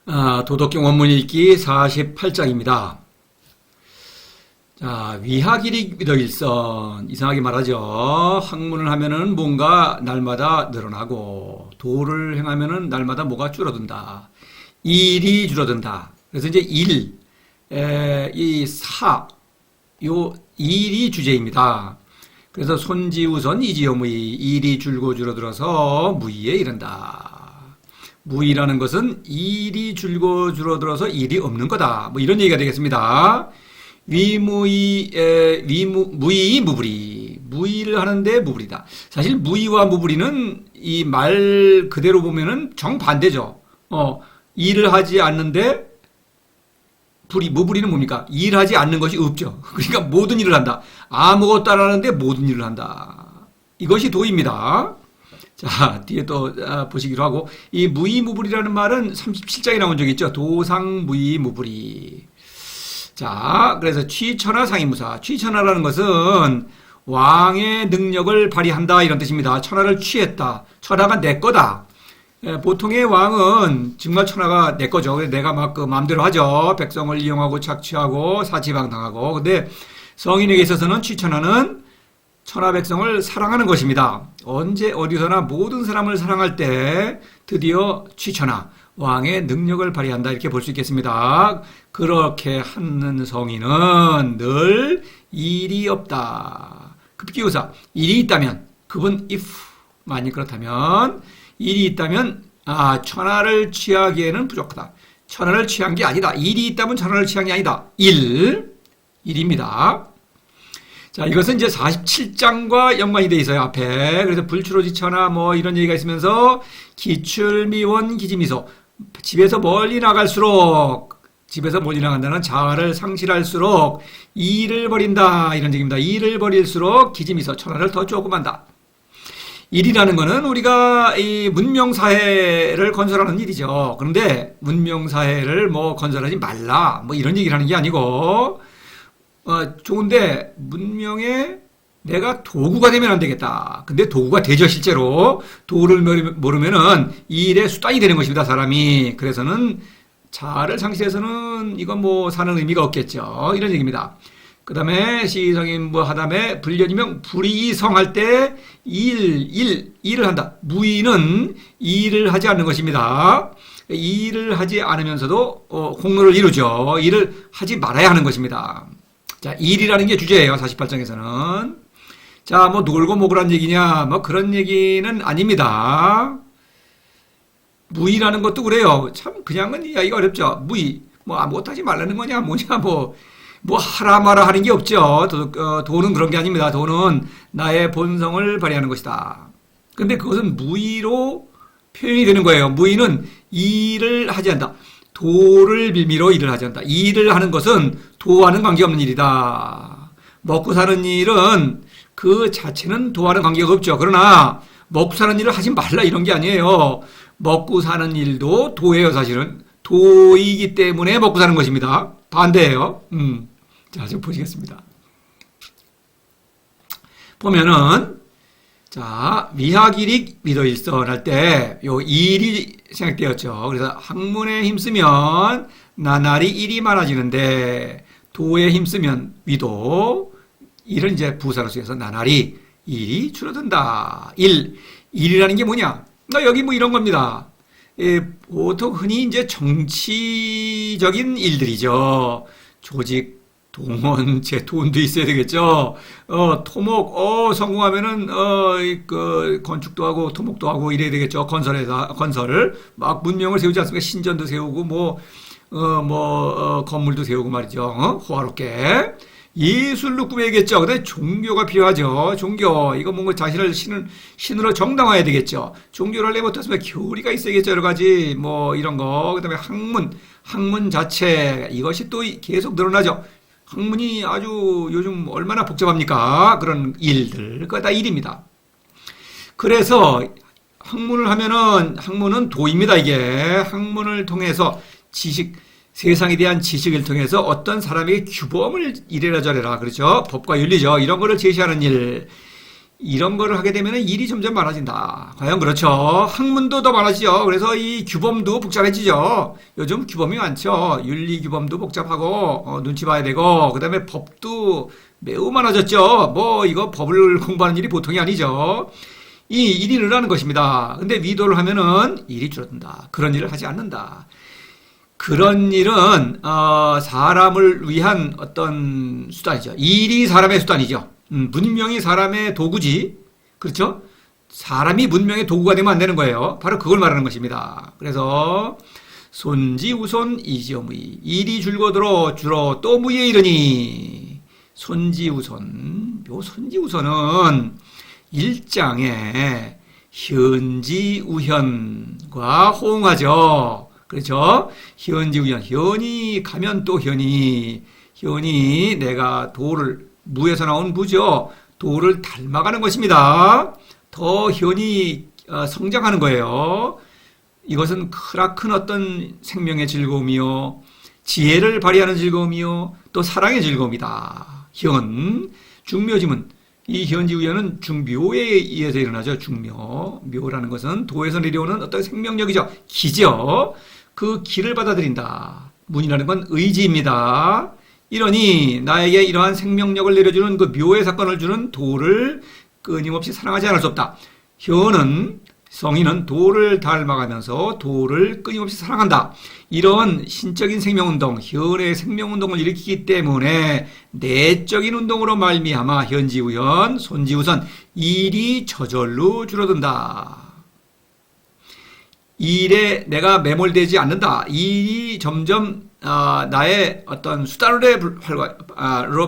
도덕경 원문 읽기 48장입니다. 자, 위하기릭 위더일선. 이상하게 말하죠. 학문을 하면은 뭔가 날마다 늘어나고, 도를 행하면은 날마다 뭐가 줄어든다. 일이 줄어든다. 그래서 이제 요 일이 주제입니다. 그래서 손지우선 이지어무의, 일이 줄고 줄어들어서 무의에 이른다. 무의라는 것은 일이 줄고 줄어들어서 일이 없는 거다. 뭐 이런 얘기가 되겠습니다. 무의 무불이. 무의를 하는데 무불이다. 사실 무의와 무불이는 이 말 그대로 보면은 정반대죠. 일을 하지 않는데 무불이는 뭡니까? 일하지 않는 것이 없죠. 그러니까 모든 일을 한다. 아무것도 안 하는데 모든 일을 한다. 이것이 도입니다. 자, 뒤에 또 보시기로 하고, 이 무의무불이라는 말은 37장에 나온 적이 있죠. 도상무의무불이. 자, 그래서 취천하 상이무사. 취천하라는 것은 왕의 능력을 발휘한다 이런 뜻입니다. 천하를 취했다. 천하가 내 거다. 보통의 왕은 정말 천하가 내 거죠. 그래서 내가 막 그 마음대로 하죠. 백성을 이용하고 착취하고 사치방당하고. 근데 성인에게 있어서는 취천하는 천하 백성을 사랑하는 것입니다. 언제 어디서나 모든 사람을 사랑할 때 드디어 취천하 왕의 능력을 발휘한다 이렇게 볼 수 있겠습니다. 그렇게 하는 성인은 늘 일이 없다. 급기우사 일이 있다면 급은 if 만약 그렇다면 일이 있다면 천하를 취하기에는 부족하다. 천하를 취한 게 아니다. 일이 있다면 천하를 취한 게 아니다. 일입니다. 자, 이것은 이제 47장과 연관이 돼 있어요, 앞에. 그래서 불추로지천하 뭐 이런 얘기가 있으면서 기출미원 기지미소. 집에서 멀리 나간다는 자아를 상실할수록 일을 버린다. 이런 얘기입니다. 일을 버릴수록 기지미소. 천하를 더 조금한다. 일이라는 거는 우리가 이 문명사회를 건설하는 일이죠. 그런데 문명사회를 뭐 건설하지 말라. 뭐 이런 얘기를 하는 게 아니고, 좋은데 문명에 내가 도구가 되면 안 되겠다. 근데 도구가 되죠, 실제로. 도를 모르면은 이 일의 수단이 되는 것입니다, 사람이. 그래서는 자아를 상실해서는 이건 뭐 사는 의미가 없겠죠. 이런 얘기입니다. 그 다음에 시성인부 하다음에 불견이명 불이성할 때 일을 한다. 무의는 일을 하지 않는 것입니다. 일을 하지 않으면서도 공로를 이루죠. 일을 하지 말아야 하는 것입니다. 자, 일이라는 게 주제예요. 48장에서는. 자, 뭐 놀고 먹으란 얘기냐, 뭐 그런 얘기는 아닙니다. 무의라는 것도 그래요. 참 그냥은 이야기가 어렵죠. 무의, 뭐 아무것도 하지 말라는 거냐, 뭐냐, 뭐 하라 마라 하는 게 없죠. 도는 그런 게 아닙니다. 도는 나의 본성을 발휘하는 것이다. 근데 그것은 무의로 표현이 되는 거예요. 무의는 일을 하지 않는다. 도를 빌미로 일을 하지 않는다. 일을 하는 것은 도와는 관계없는 일이다. 먹고 사는 일은 그 자체는 도와는 관계가 없죠. 그러나 먹고 사는 일을 하지 말라 이런 게 아니에요. 먹고 사는 일도 도예요, 사실은. 도이기 때문에 먹고 사는 것입니다. 반대예요. 자, 좀 보시겠습니다. 보면은, 자, 위하기릭 위더일선 할 때, 요 일이 생각되었죠. 그래서 학문에 힘쓰면 나날이 일이 많아지는데, 도에 힘쓰면 위도, 일은 이제 부사로 쓰여서 나날이 일이 줄어든다. 일이라는 게 뭐냐? 여기 뭐 이런 겁니다. 보통 흔히 이제 정치적인 일들이죠. 조직, 동원, 제 돈도 있어야 되겠죠. 토목, 성공하면은, 건축도 하고, 토목도 하고, 이래야 되겠죠. 건설을. 막 문명을 세우지 않습니까? 신전도 세우고, 건물도 세우고 말이죠. 호화롭게. 예술로 꾸며야겠죠. 근데 종교가 필요하죠. 종교. 이거 뭔가 자신을 신으로 정당화해야 되겠죠. 종교를 하려면 어떻습니까? 교리가 있어야겠죠. 여러 가지, 뭐, 이런 거. 그 다음에 학문 자체. 이것이 또 계속 늘어나죠. 학문이 아주 요즘 얼마나 복잡합니까? 그런 일들. 그거 다 일입니다. 그래서 학문을 하면은, 학문은 도입니다, 이게. 학문을 통해서 세상에 대한 지식을 통해서 어떤 사람에게 규범을 이래라 저래라. 그렇죠? 법과 윤리죠. 이런 거를 제시하는 일. 이런 거를 하게 되면 일이 점점 많아진다. 과연 그렇죠? 학문도 더 많아지죠. 그래서 이 규범도 복잡해지죠. 요즘 규범이 많죠. 윤리 규범도 복잡하고 눈치 봐야 되고 그다음에 법도 매우 많아졌죠. 뭐 이거 법을 공부하는 일이 보통이 아니죠. 이 일이 늘어나는 것입니다. 근데 위도를 하면은 일이 줄어든다. 그런 일을 하지 않는다. 그런 일은 사람을 위한 어떤 수단이죠. 일이 사람의 수단이죠. 문명이 사람의 도구지. 그렇죠? 사람이 문명의 도구가 되면 안 되는 거예요. 바로 그걸 말하는 것입니다. 그래서 손지우손 이지어무이 일이 줄거들어 줄어 또 무이에 이르니 손지우손 요 손지우손은 일장에 현지우현과 호응하죠. 그렇죠? 현지우현 현이 가면 또 현이 내가 도를 무에서 나온 무죠. 도를 닮아가는 것입니다. 더 현이 성장하는 거예요. 이것은 크나큰 어떤 생명의 즐거움이요. 지혜를 발휘하는 즐거움이요. 또 사랑의 즐거움이다. 현, 중묘지문. 이 현지우현은 중묘에 의해서 일어나죠. 중묘. 묘라는 것은 도에서 내려오는 어떤 생명력이죠. 기죠. 그 기를 받아들인다. 문이라는 건 의지입니다. 이러니 나에게 이러한 생명력을 내려주는 그 묘의 사건을 주는 도를 끊임없이 사랑하지 않을 수 없다. 현은 성인은 도를 닮아가면서 도를 끊임없이 사랑한다. 이런 신적인 생명운동, 현의 생명운동을 일으키기 때문에 내적인 운동으로 말미암아 현지우현, 손지우선 일이 저절로 줄어든다. 일에 내가 매몰되지 않는다. 일이 점점 나의 어떤 수단으로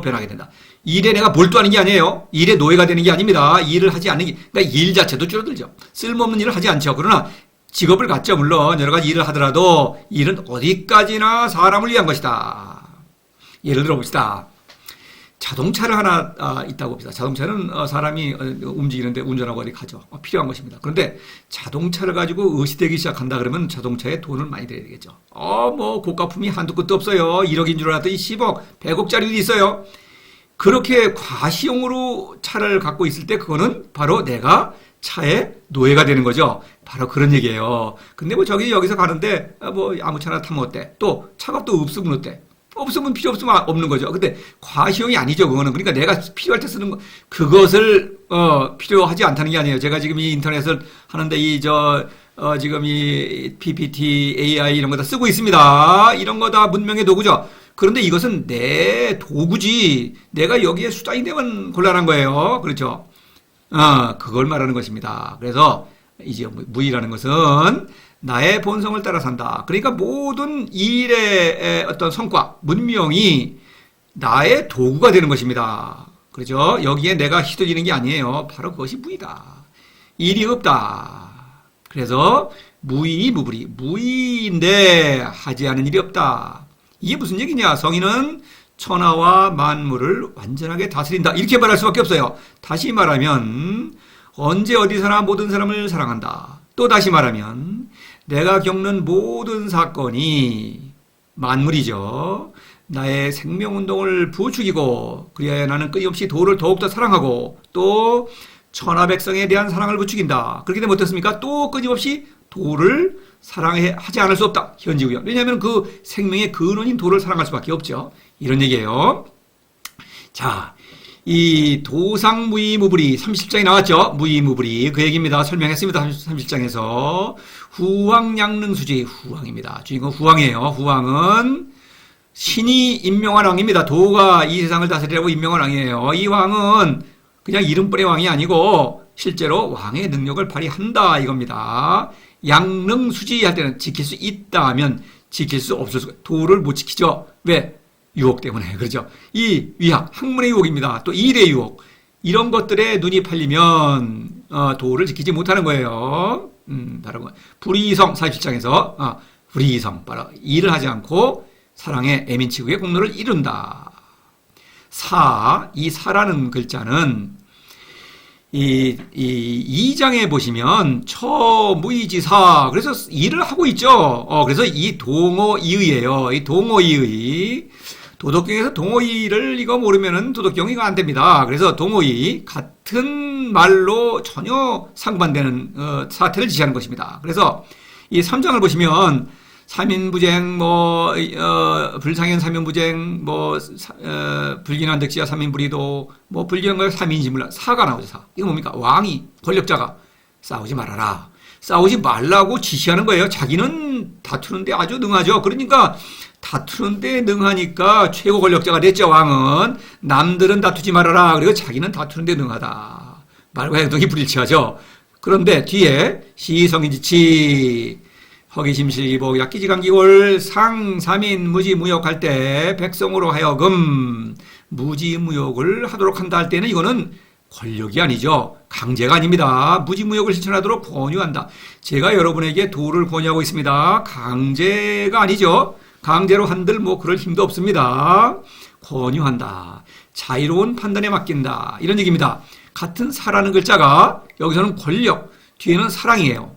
변하게 된다. 일에 내가 몰두하는 게 아니에요. 일에 노예가 되는 게 아닙니다. 일을 하지 않는 게, 그러니까 일 자체도 줄어들죠. 쓸모없는 일을 하지 않죠. 그러나 직업을 갖죠. 물론 여러 가지 일을 하더라도 일은 어디까지나 사람을 위한 것이다. 예를 들어 봅시다. 자동차를 하나 있다고 봅시다. 자동차는 사람이 움직이는데 운전하고 어디 가죠. 필요한 것입니다. 그런데 자동차를 가지고 의시되기 시작한다 그러면 자동차에 돈을 많이 들여야 되겠죠. 뭐 고가품이 한두 끝도 없어요. 1억인 줄 알았더니 10억, 100억짜리도 있어요. 그렇게 과시용으로 차를 갖고 있을 때 그거는 바로 내가 차의 노예가 되는 거죠. 바로 그런 얘기예요. 근데 뭐 여기서 가는데 뭐 아무 차나 타면 어때? 또 차가 또 없으면 어때? 없으면 필요 없으면 없는 거죠. 근데 과시용이 아니죠, 그거는. 그러니까 내가 필요할 때 쓰는 거, 그것을, 필요하지 않다는 게 아니에요. 제가 지금 이 인터넷을 하는데 지금 이 PPT, AI 이런 거 다 쓰고 있습니다. 이런 거 다 문명의 도구죠. 그런데 이것은 내 도구지. 내가 여기에 수단이 되면 곤란한 거예요. 그렇죠. 그걸 말하는 것입니다. 그래서 이제 무의라는 것은 나의 본성을 따라 산다. 그러니까 모든 일의 어떤 성과, 문명이 나의 도구가 되는 것입니다. 그렇죠? 여기에 내가 휘둘리는 게 아니에요. 바로 그것이 무의다. 일이 없다. 그래서 무의, 무불이. 무의인데 하지 않은 일이 없다. 이게 무슨 얘기냐? 성인은 천하와 만물을 완전하게 다스린다. 이렇게 말할 수밖에 없어요. 다시 말하면 언제 어디서나 모든 사람을 사랑한다. 또 다시 말하면 내가 겪는 모든 사건이 만물이죠. 나의 생명운동을 부추기고 그래야 나는 끊임없이 도를 더욱더 사랑하고 또 천하백성에 대한 사랑을 부추긴다. 그렇게 되면 어떻습니까? 또 끊임없이 도를 사랑하지 않을 수 없다. 현지우현. 왜냐하면 그 생명의 근원인 도를 사랑할 수밖에 없죠. 이런 얘기예요. 자, 이 도상무의무불이 30장에 나왔죠. 무의무불이 그 얘기입니다. 설명했습니다. 30장에서 후왕양릉수지 후왕입니다. 주인공 후왕이에요. 후왕은 신이 임명한 왕입니다. 도가 이 세상을 다스리라고 임명한 왕이에요. 이 왕은 그냥 이름뿐의 왕이 아니고 실제로 왕의 능력을 발휘한다 이겁니다. 양릉수지 할 때는 지킬 수 있다 하면 지킬 수 없을 수 도를 못 지키죠. 왜? 유혹 때문에. 그렇죠. 이 위학, 학문의 유혹입니다. 또 일의 유혹. 이런 것들에 눈이 팔리면 도를 지키지 못하는 거예요. 바로 불이성 47장에서 불이성 바로 일을 하지 않고 사랑의 애민치국의 공로를 이룬다. 이 사라는 글자는 이 2장에 보시면 처무이지사 그래서 일을 하고 있죠. 그래서 이 동어이의예요. 이 동어이의 도덕경에서 동호의를 이거 모르면은 도덕경이가 안 됩니다. 그래서 동호의 같은 말로 전혀 상반되는 사태를 지시하는 것입니다. 그래서 이 3장을 보시면 삼인부쟁, 불상현 삼인부쟁, 불긴한 득시야 삼인불이도, 불경과 삼인지물라, 사가 나오죠, 사. 이거 뭡니까? 왕이, 권력자가 싸우지 말아라. 싸우지 말라고 지시하는 거예요. 자기는 다투는데 아주 능하죠. 그러니까 다투는데 능하니까 최고 권력자가 됐죠, 왕은. 남들은 다투지 말아라. 그리고 자기는 다투는데 능하다. 말과 행동이 불일치하죠. 그런데 뒤에 시성인지치, 허기심실기복 약기지강기골 상삼인 무지무욕할 때 백성으로 하여금 무지무욕을 하도록 한다 할 때는 이거는 권력이 아니죠. 강제가 아닙니다. 무지무욕을 실천하도록 권유한다. 제가 여러분에게 도를 권유하고 있습니다. 강제가 아니죠. 강제로 한들 그럴 힘도 없습니다. 권유한다. 자유로운 판단에 맡긴다. 이런 얘기입니다. 같은 사라는 글자가 여기서는 권력, 뒤에는 사랑이에요.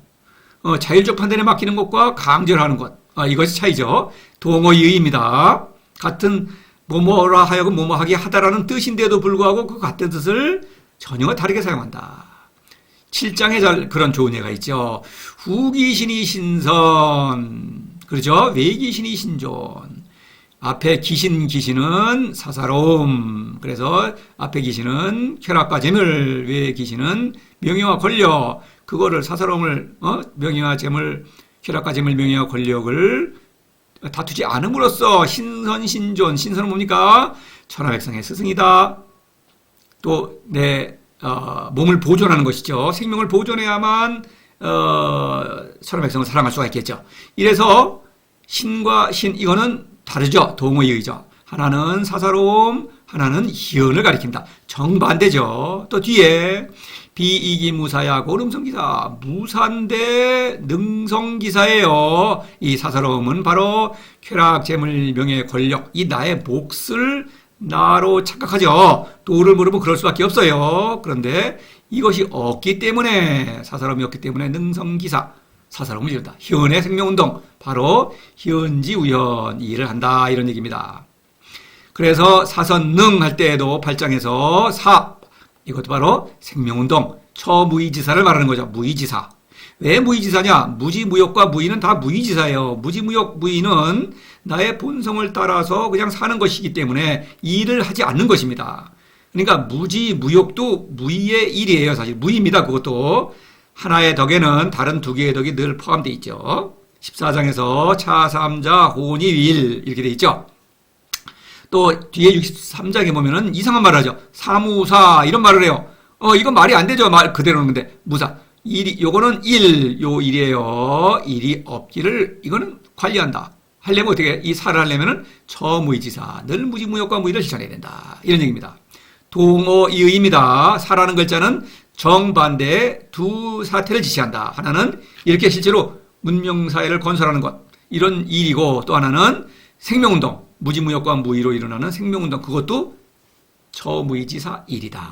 자율적 판단에 맡기는 것과 강제로 하는 것. 이것이 차이죠. 동어의의입니다. 같은 뭐뭐라 하여금 뭐뭐하게 하다라는 뜻인데도 불구하고 그 같은 뜻을 전혀 다르게 사용한다. 7장에 그런 좋은 예가 있죠. 후기신이 신선. 그렇죠? 외기신이 신존. 앞에 기신은 사사로움. 그래서 앞에 기신은 쾌락과 재물, 외 기신은 명예와 권력. 그거를 사사로움을 명예와 재물, 쾌락과 재물, 명예와 권력을 다투지 않음으로써 신선신존. 신선은 뭡니까? 천하백성의 스승이다. 또 내 몸을 보존하는 것이죠. 생명을 보존해야만 천하백성을 사랑할 수가 있겠죠. 이래서 신과 신, 이거는 다르죠. 동의의죠. 하나는 사사로움, 하나는 희언을 가리킵니다. 정반대죠. 또 뒤에 비이기무사야 고름성기사, 무사인데 능성기사예요. 이 사사로움은 바로 쾌락, 재물, 명예, 권력, 이 나의 몫을 나로 착각하죠. 도를 물으면 그럴 수밖에 없어요. 그런데 이것이 없기 때문에, 사사로움이 없기 때문에 능성기사, 사사로움을 이룬다. 희언의 생명운동, 바로 희언지우현, 이 일을 한다, 이런 얘기입니다. 그래서 사선능 할 때에도 8장에서 이것도 바로 생명운동, 처무의지사를 말하는 거죠. 무의지사. 왜 무의지사냐? 무지무욕과 무의는 다 무의지사예요. 무지무욕, 무의는 나의 본성을 따라서 그냥 사는 것이기 때문에 일을 하지 않는 것입니다. 그러니까 무지무욕도 무의의 일이에요. 사실 무의입니다. 그것도. 하나의 덕에는 다른 두 개의 덕이 늘 포함되어 있죠. 14장에서 차삼자 혼이윌 이렇게 되어 있죠. 또 뒤에 63장에 보면은 이상한 말을 하죠. 사무사 이런 말을 해요. 이건 말이 안 되죠. 말 그대로는. 근데 무사. 요거는 요 일이에요. 일이 없기를 이거는 관리한다. 하려면 어떻게 이 사를 하려면은 처무의지사. 늘 무지무욕과 무의를 실천해야 된다. 이런 얘기입니다. 동어이의입니다. 사라는 글자는 정반대의 두 사태를 지시한다. 하나는 이렇게 실제로 문명사회를 건설하는 것. 이런 일이고 또 하나는 생명운동. 무지무욕과 무의로 일어나는 생명운동, 그것도 처무의지사 일이다.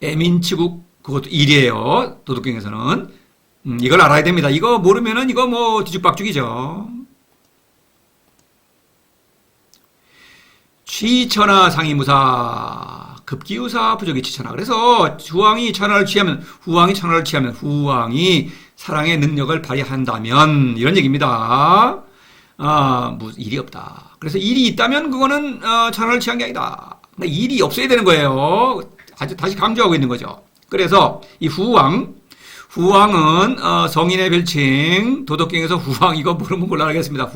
애민치국, 그것도 일이에요. 도덕경에서는. 이걸 알아야 됩니다. 이거 모르면은 이거 뒤죽박죽이죠. 취천하 상이무사, 급기우사 부적이 취천하. 그래서 후왕이 천하를 취하면, 후왕이 사랑의 능력을 발휘한다면, 이런 얘기입니다. 일이 없다. 그래서 일이 있다면 그거는 천하를 취한 게 아니다. 그러니까 일이 없어야 되는 거예요. 아주 다시 강조하고 있는 거죠. 그래서 이 후왕은 성인의 별칭, 도덕경에서 후왕, 이거 모르면 곤란하겠습니다.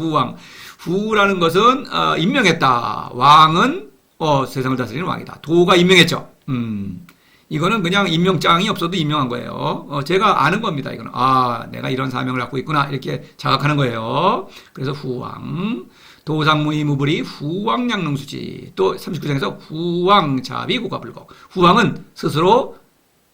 후라는 것은 임명했다. 왕은 세상을 다스리는 왕이다. 도가 임명했죠. 이거는 그냥 임명장이 없어도 임명한 거예요. 제가 아는 겁니다. 이거는 내가 이런 사명을 갖고 있구나 이렇게 자각하는 거예요. 그래서 후왕, 도상무의무불이 후왕양릉수지. 또 39장에서 후왕자비 고가불복. 후왕은 스스로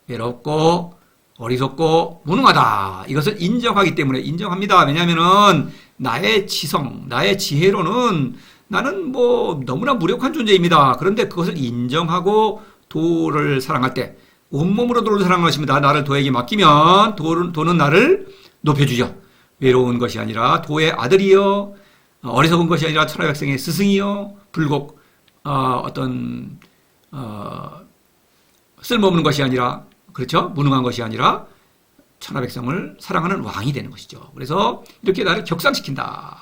외롭고 어리석고 무능하다. 이것을 인정하기 때문에 인정합니다. 왜냐하면은 나의 지성, 나의 지혜로는 나는 너무나 무력한 존재입니다. 그런데 그것을 인정하고 도를 사랑할 때 온몸으로 도를 사랑하는 것입니다. 나를 도에게 맡기면 도는 나를 높여주죠. 외로운 것이 아니라 도의 아들이여 어리석은 것이 아니라 천하백성의 스승이요 불곡 쓸모없는 것이 아니라 그렇죠? 무능한 것이 아니라 천하백성을 사랑하는 왕이 되는 것이죠. 그래서 이렇게 나를 격상시킨다.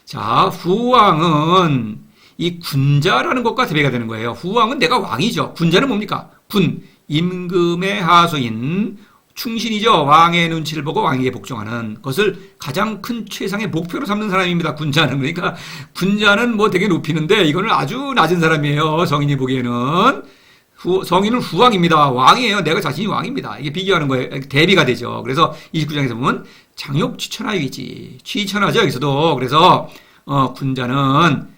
자, 후왕은 이 군자라는 것과 대비가 되는 거예요. 후왕은 내가 왕이죠. 군자는 뭡니까? 군, 임금의 하수인 충신이죠. 왕의 눈치를 보고 왕에게 복종하는 것을 가장 큰 최상의 목표로 삼는 사람입니다. 군자는. 그러니까 군자는 뭐 되게 높이는데 이거는 아주 낮은 사람이에요. 성인이 보기에는. 성인은 후왕입니다. 왕이에요. 내가 자신이 왕입니다. 이게 비교하는 거예요. 대비가 되죠. 그래서 29장에서 보면 장욕 취천하이지. 취천하죠. 여기서도. 그래서 군자는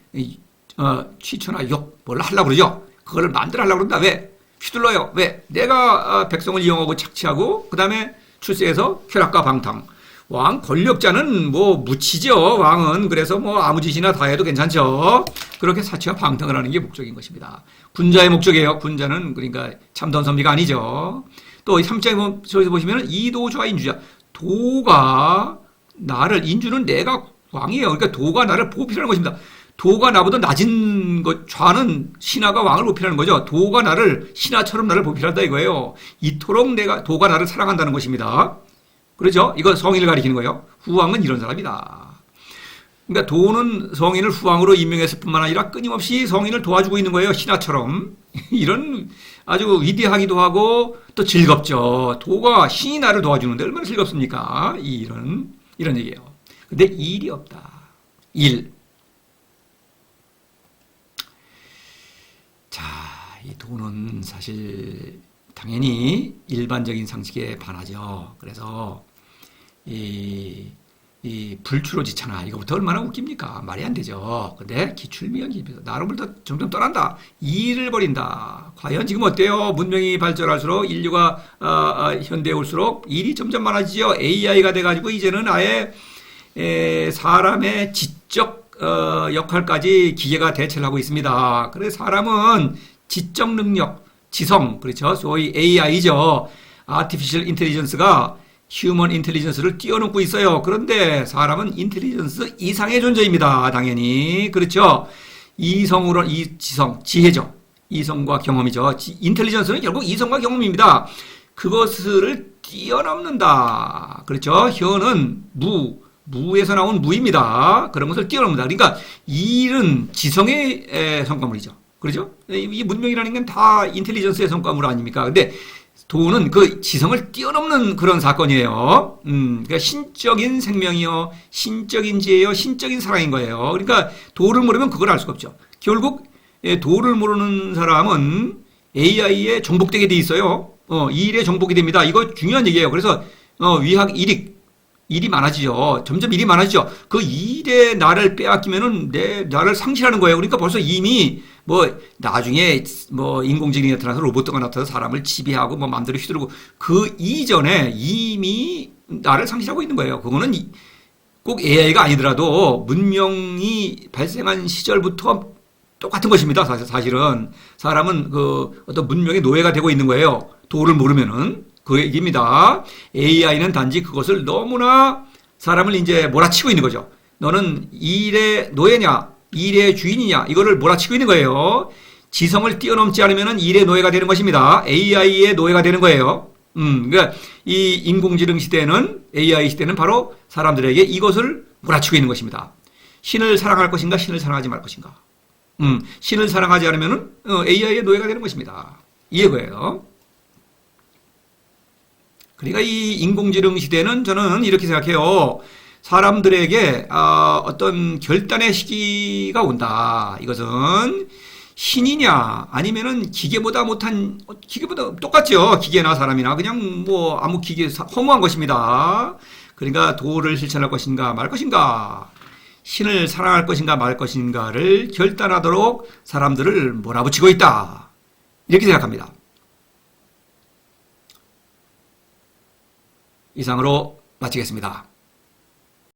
취천하 욕 뭘 하려고 그러죠. 그걸 마음대로 하려고 그런다. 왜? 휘둘러요. 왜? 내가 백성을 이용하고 착취하고 그 다음에 출세해서 쾌락과 방탕. 왕 권력자는 뭐 묻히죠. 왕은. 그래서 뭐 아무 짓이나 다 해도 괜찮죠. 그렇게 사치와 방탕을 하는 게 목적인 것입니다. 군자의 목적이에요. 군자는 그러니까 참던 선비가 아니죠. 또 3장에 저기서 보시면 이도좌 인주자. 도가 나를 인주는 내가 왕이에요. 그러니까 도가 나를 보필하는 것입니다. 도가 나보다 낮은 것, 좌는 신하가 왕을 보필하는 거죠. 도가 나를, 신하처럼 나를 보필한다 이거예요. 이토록 도가 나를 사랑한다는 것입니다. 그렇죠? 이거 성인을 가리키는 거예요. 후왕은 이런 사람이다. 그러니까 도는 성인을 후왕으로 임명했을 뿐만 아니라 끊임없이 성인을 도와주고 있는 거예요. 신하처럼. 이런 아주 위대하기도 하고 또 즐겁죠. 도가 신이 나를 도와주는데 얼마나 즐겁습니까? 이런 얘기예요. 근데 일이 없다. 일. 자, 이 도는 사실 당연히 일반적인 상식에 반하죠. 그래서 이 불추로지차나 이거부터 얼마나 웃깁니까? 말이 안 되죠. 근데 기출미연 기비서 나로부터 점점 떠난다. 일을 버린다. 과연 지금 어때요? 문명이 발전할수록 인류가 현대에 올수록 일이 점점 많아지죠. AI가 돼가지고 이제는 아예 사람의 지적 역할까지 기계가 대체를 하고 있습니다. 그래서 사람은 지적 능력, 지성, 그렇죠? 소위 AI죠. Artificial Intelligence가 휴먼 인텔리전스를 뛰어넘고 있어요. 그런데 사람은 인텔리전스 이상의 존재입니다. 당연히. 그렇죠? 이성으로, 지성, 지혜죠. 이성과 경험이죠. 인텔리전스는 결국 이성과 경험입니다. 그것을 뛰어넘는다. 그렇죠? 혀는 무에서 나온 무입니다. 그런 것을 뛰어넘는다. 그러니까 일은 지성의 성과물이죠. 그렇죠? 이 문명이라는 건 다 인텔리전스의 성과물 아닙니까? 근데 도는 그 지성을 뛰어넘는 그런 사건이에요. 그러니까 신적인 생명이요, 신적인 지혜요, 신적인 사랑인 거예요. 그러니까 도를 모르면 그걸 알 수가 없죠. 결국 도를 모르는 사람은 AI에 정복되게 돼 있어요. 일에 정복이 됩니다. 이거 중요한 얘기예요. 그래서 위학 일이 많아지죠. 점점 일이 많아지죠. 그 일에 나를 빼앗기면은 나를 상실하는 거예요. 그러니까 벌써 이미 나중에 인공지능이 나타나서 로봇가 나타나서 사람을 지배하고 마음대로 휘두르고 그 이전에 이미 나를 상실하고 있는 거예요. 그거는 꼭 AI가 아니더라도 문명이 발생한 시절부터 똑같은 것입니다. 사실은 사람은 어떤 문명의 노예가 되고 있는 거예요. 도를 모르면은. 그 얘기입니다. AI는 단지 그것을 너무나 사람을 이제 몰아치고 있는 거죠. 너는 일의 노예냐, 일의 주인이냐, 이거를 몰아치고 있는 거예요. 지성을 뛰어넘지 않으면 일의 노예가 되는 것입니다. AI의 노예가 되는 거예요. 그러니까 이 인공지능 시대는, AI 시대는 바로 사람들에게 이것을 몰아치고 있는 것입니다. 신을 사랑할 것인가, 신을 사랑하지 말 것인가. 신을 사랑하지 않으면 AI의 노예가 되는 것입니다. 이해고예요. 그러니까 이 인공지능 시대는 저는 이렇게 생각해요. 사람들에게 어떤 결단의 시기가 온다. 이것은 신이냐 아니면은 기계보다 똑같죠. 기계나 사람이나 그냥 아무 기계 허무한 것입니다. 그러니까 도를 실천할 것인가 말 것인가, 신을 사랑할 것인가 말 것인가를 결단하도록 사람들을 몰아붙이고 있다. 이렇게 생각합니다. 이상으로 마치겠습니다.